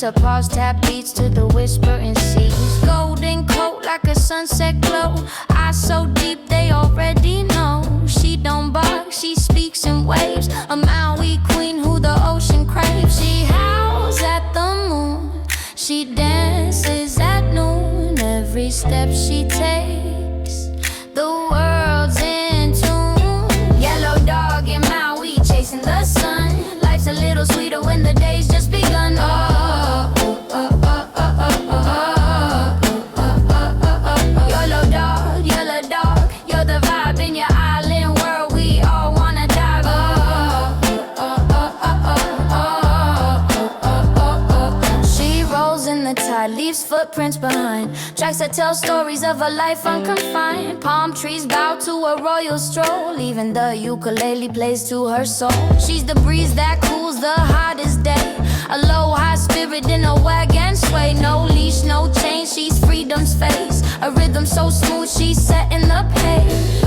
Her paws tap beats to the whispering seas. Golden coat like a sunset glow. Eyes so deep they already know. She don't bark, she speaks in waves. A Maui queen who the ocean craves. She howls at the moon, she dances at noon. Every step she takes, the world's in tune. Yellow dog in Maui chasing the sun. Life's a little sweeter when the day's just begun. Yellow dog, you're the vibe in your island world. We all wanna dive. She rolls in the tide, leaves footprints behind. Tracks that tell stories of a life unconfined. Palm trees bow to a royal stroll. Even the ukulele plays to her soul. She's the breeze that cools the hottest day. A low high spirit in a wagon sway. No leash, no chain, she's freedom's face. A rhythm so smooth, she's setting the pace.